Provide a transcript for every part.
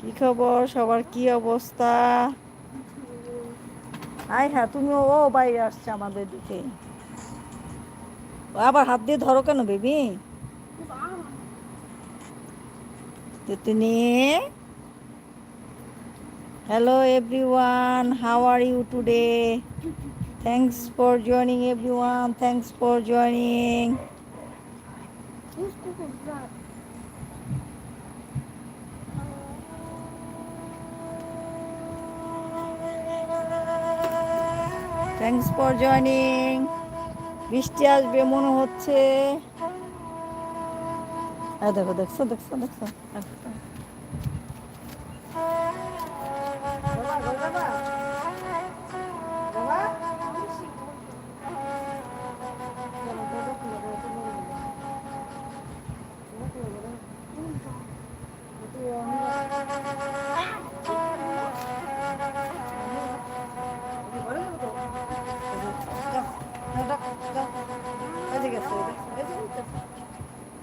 কি খবর সবার, কি অবস্থা? আয় হ্যাঁ, তুমিও ও বাইরে আসছে আমাদের দিকে। আবার হাত দিয়ে ধরো কেন baby? তিতনি, hello everyone, how are you today? Thanks for joining everyone, thanks for joining. Thanks for joining. বৃষ্টি আসবে মনে হচ্ছে। দেখো, দেখছো দেখছো দেখছো।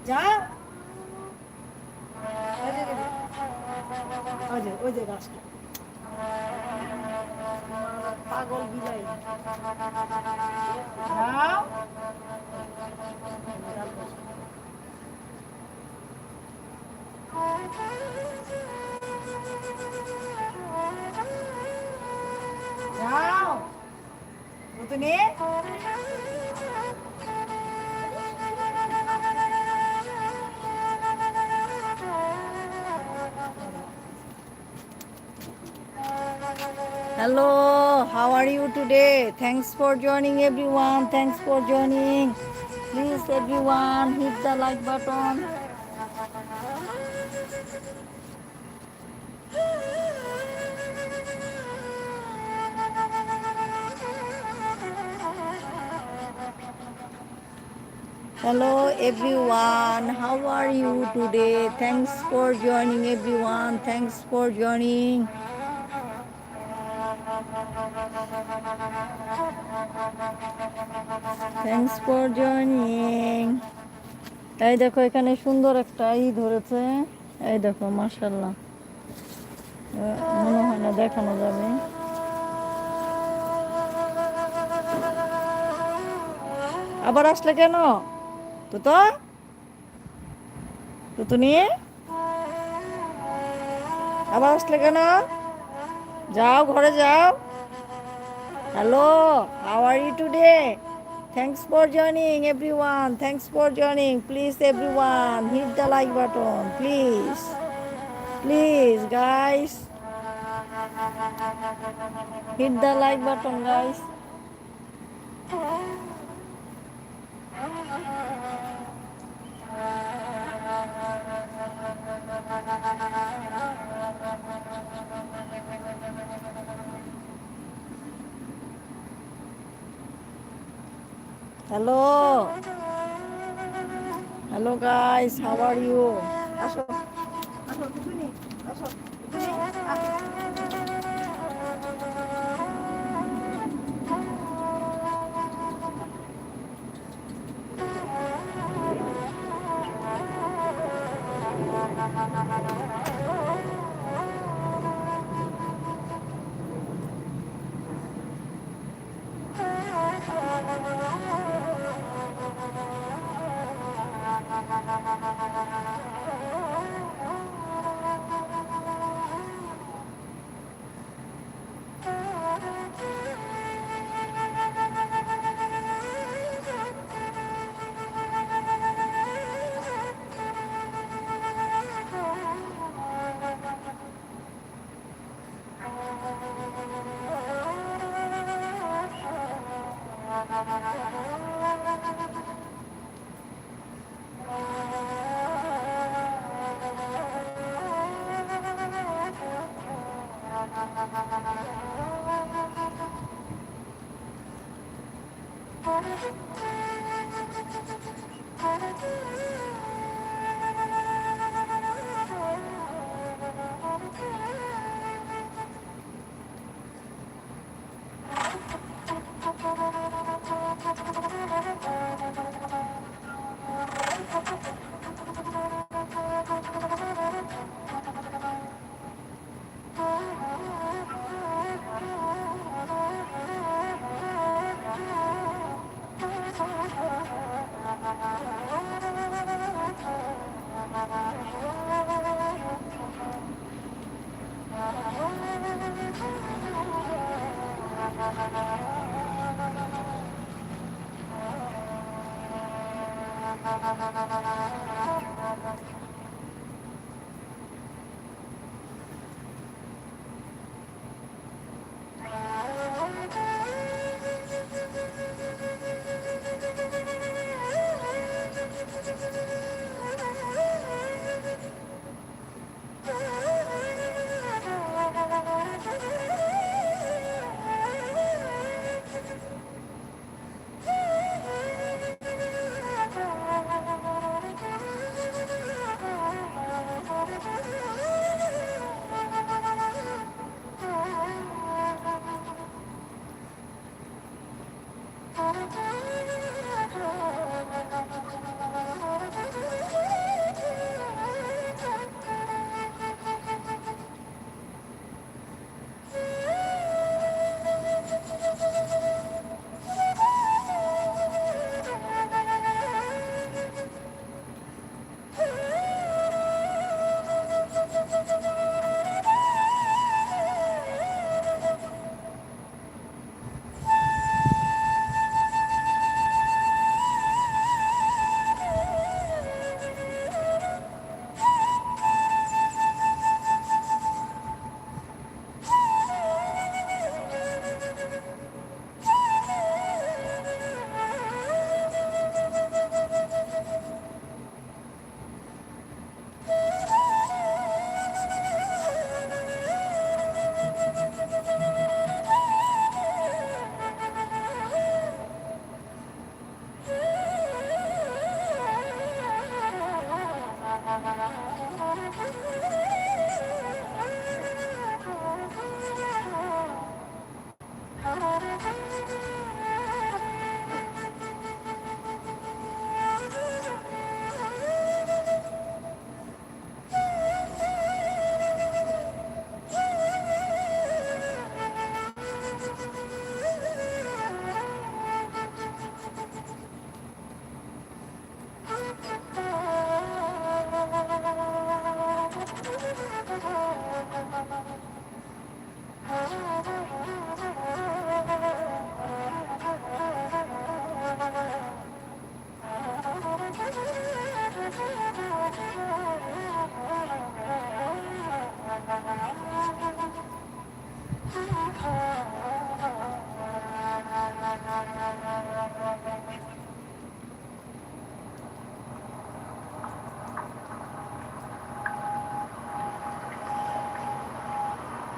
যা ওই যে গাছটা পাগল বিলাই। যাও যাও তুমি। Hello, how are you today? Thanks for joining everyone. Thanks for joining. Please everyone hit the like button. Hello everyone, how are you today? Thanks for joining everyone. Thanks for joining. Thanks for joining. এই দেখো এখানে সুন্দর একটা ধরেছে। এই দেখো মাশাআল্লাহ, মনে হয় না দেখানো যাবে। আবার আসলে কেন তো নিয়ে আবার আসলে কেন? যাও ঘরে যাও। Hello, how are you today? Thanks for joining everyone. Thanks for joining. Please everyone hit the like button. Please. Please guys. Hit the like button guys. Hello. Hello guys, how are you? আসো আসো টুকুনি, আসো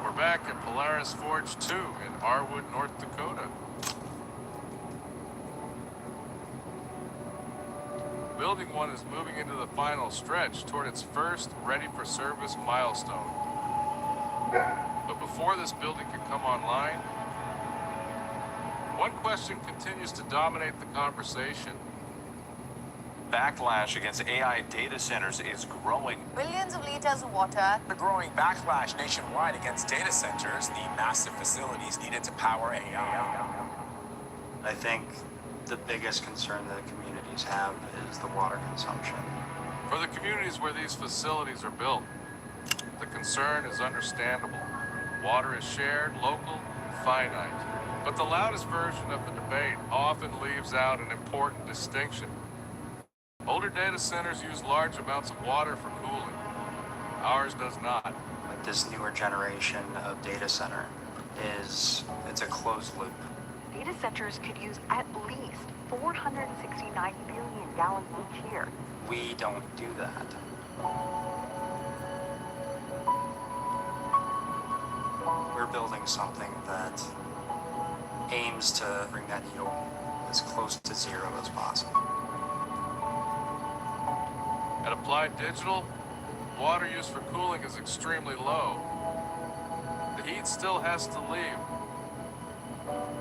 We're back at Polaris Forge 2 in Arwood, North Dakota. Building 1 is moving into the final stretch toward its first ready-for-service milestone. But before this building can come online, one question continues to dominate the conversation. Backlash against AI data centers is growing. Billions of liters of water. The growing backlash nationwide against data centers, the massive facilities needed to power AI. I think the biggest concern that communities have is the water consumption. For the communities where these facilities are built, the concern is understandable. Water is shared, local, finite. But the loudest version of the debate often leaves out an important distinction. Older data centers use large amounts of water for cooling. Ours does not. Like this newer generation of data center it's a closed loop. Data centers could use at least 469 billion gallons each year. We don't do that. We're building something that aims to bring that needle as close to zero as possible. At Applied Digital, water used for cooling is extremely low. The heat still has to leave.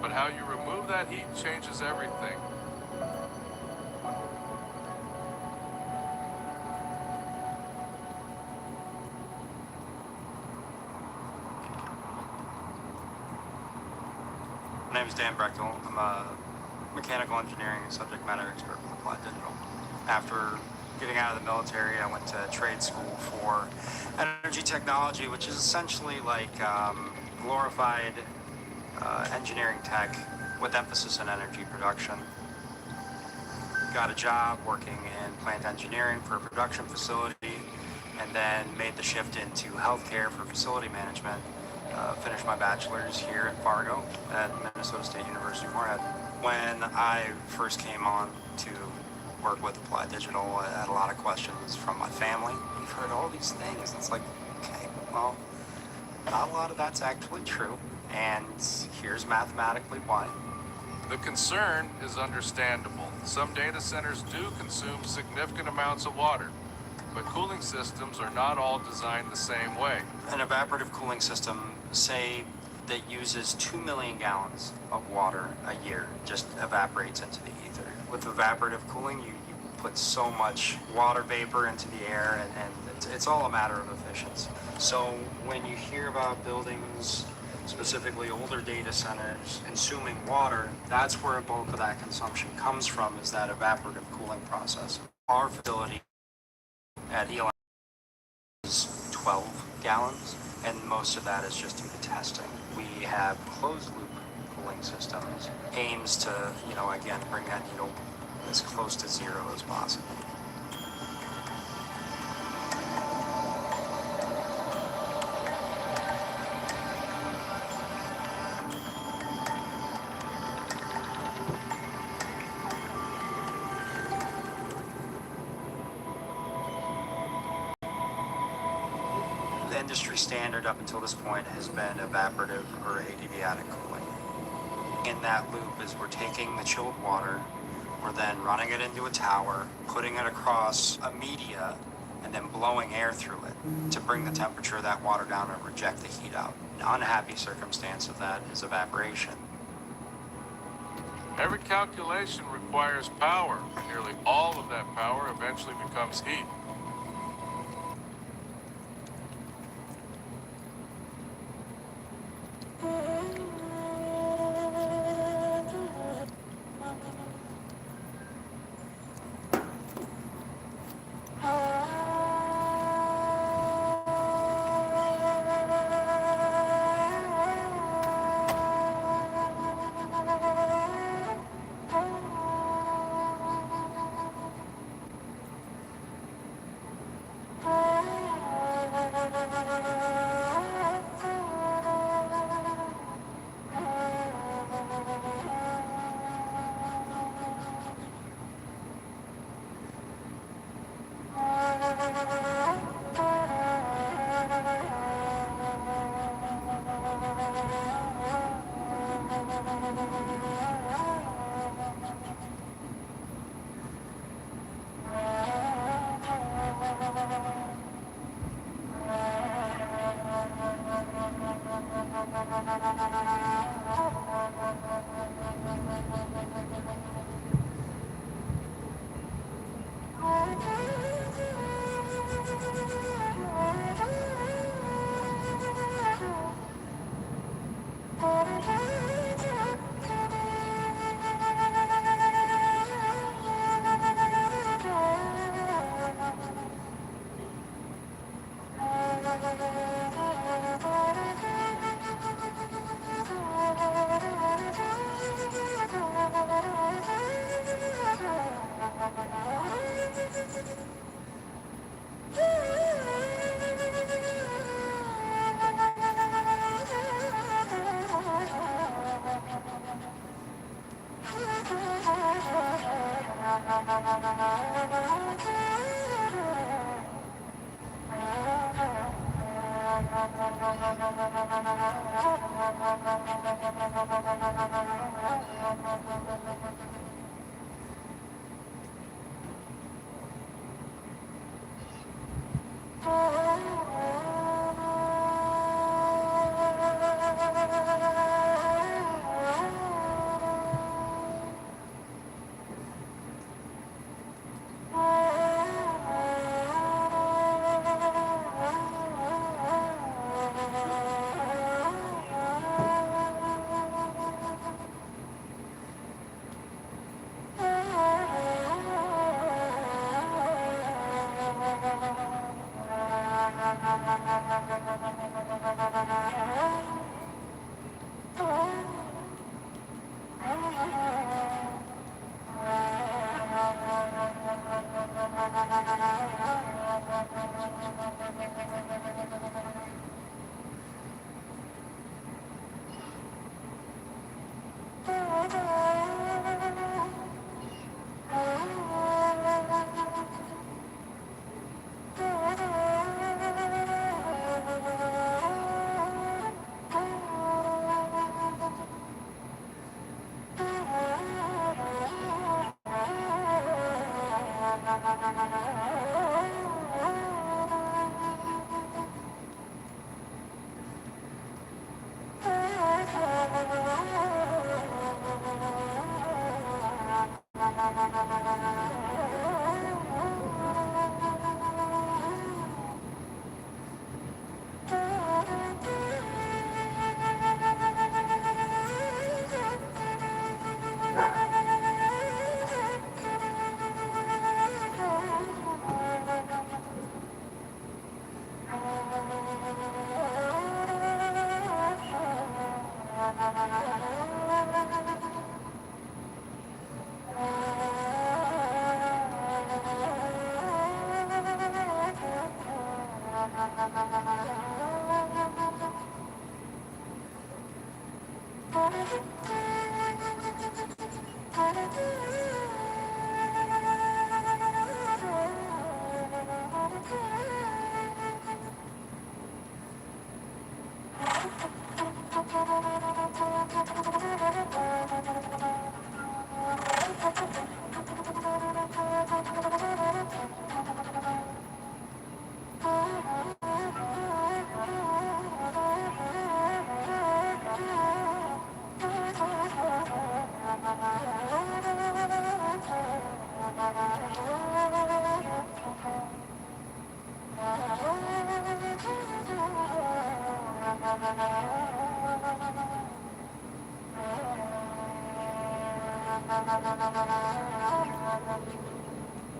But how you remove that heat changes everything. My name is Dan Brechtel. I'm a mechanical engineering and subject matter expert with Applied Digital. After getting out of the military, I went to trade school for energy technology, which is essentially like glorified engineering tech with emphasis in energy production. Got a job working in plant engineering for a production facility, and then made the shift into healthcare for facility management. Finished my bachelor's here at Fargo at Minnesota State University Moorhead. When I first came on to work with Applied Digital, I had a lot of questions from my family. You've heard all these things. It's like, okay, well, not a lot of that's actually true, and here's mathematically why. The concern is understandable. Some data centers do consume significant amounts of water, but cooling systems are not all designed the same way. An evaporative cooling system, say, that uses 2 million gallons of water a year, just evaporates into the ether. With evaporative cooling, you put so much water vapor into the air, and it's all a matter of efficiency. So when you hear about buildings, specifically older data centers, consuming water, that's where a bulk of that consumption comes from, is that evaporative cooling process. Our facility at ELI is 12 gallons, and most of that is just due to testing. We have closed loop cooling systems, aims to, again, bring that needle as close to zero as possible. The industry standard up until this point has been evaporative or adiabatic cooling. In that loop is we're taking the chilled water, we're then running it into a tower, putting it across a media, and then blowing air through it to bring the temperature of that water down and reject the heat out. An unhappy circumstance of that is evaporation. Every calculation requires power. Nearly all of that power eventually becomes heat.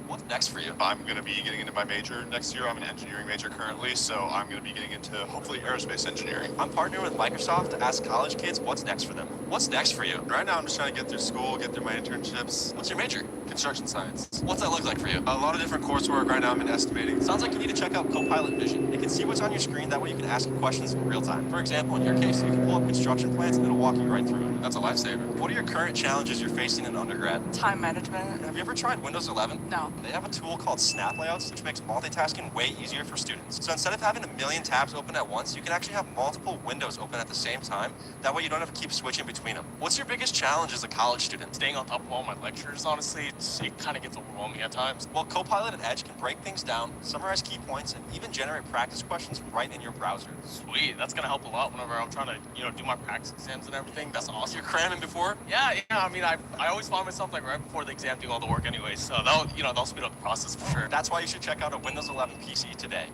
What's next for you? I'm going to be getting into my major next year. I'm an engineering major currently, so I'm going to be getting into hopefully aerospace engineering. I'm partnering with Microsoft to ask college kids what's next for them. What's next for you? Right now, I'm just trying to get through school, get through my internships. What's your major? Construction science. What's that look like for you? A lot of different coursework. Right now, I'm in estimating. Sounds like you need to check out Copilot Vision. It can see what's on your screen. That way, you can ask questions in real time. For example, in your case, you can pull up construction plans and it'll walk you right through it. That's a lifesaver. What are your current challenges you're facing in undergrad? Time management. Have you ever tried Windows 11? No. They have a tool called Snap Layouts, which makes multitasking way easier for students. So instead of having a million tabs open at once, you can actually have multiple windows open at the same time. That way you don't have to keep switching between them. What's your biggest challenge as a college student? Staying on top of all my lectures, honestly, it kind of gets overwhelming at times. Well, Copilot and Edge can break things down, summarize key points, and even generate practice questions right in your browser. Sweet, that's gonna help a lot whenever I'm trying to, do my practice exams and everything. That's awesome. You're cramming before? Yeah, I mean, I always find myself like right before the exam doing all the work anyway, so that'll speed up the process for sure. That's why you should check out a Windows 11 PC today.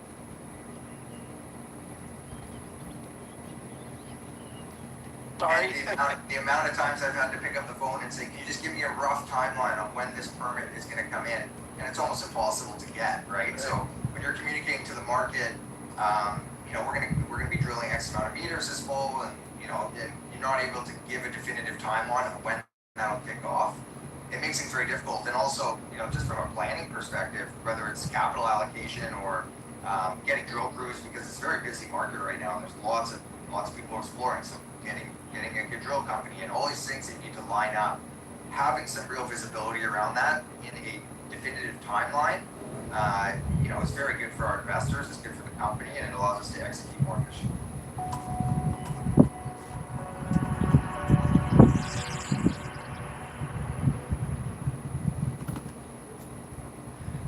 Sorry. The amount of times I've had to pick up the phone and say, can you just give me a rough timeline on when this permit is going to come in? And it's almost impossible to get, right? So when you're communicating to the market, we're gonna be drilling X amount of meters this fall, and you're not able to give a definitive timeline of when that'll kick off. It makes things very difficult. And also, just from a planning perspective, whether it's capital allocation or getting drill crews, because it's a very busy market right now, and there's lots of people exploring. So getting a good drill company and all these things that you need to line up, having some real visibility around that in a definitive timeline, is very good for our investors, it's good for the company, and it allows us to execute more efficiently.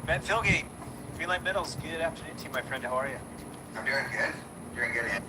Ben Philgate, Greenlight Metals, good afternoon to you, my friend. How are you? I'm doing good. Doing good.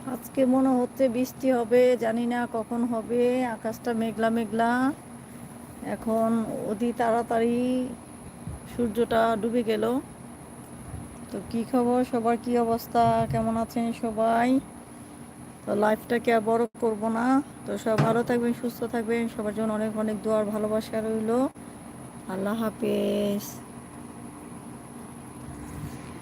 আজকে মনে হচ্ছে বৃষ্টি হবে, জানি না কখন হবে। আকাশটা মেঘলা মেঘলা। এখন অতি তাড়াতাড়ি সূর্যটা ডুবে গেল। তো কি খবর সবার, কি অবস্থা, কেমন আছেন সবাই? তো লাইফটাকে আর বড় করব না। তো সব ভালো থাকবেন, সুস্থ থাকবেন, সবার জন্য অনেক অনেক দোয়ার ভালোবাসা রইল। আল্লাহ হাফেজ।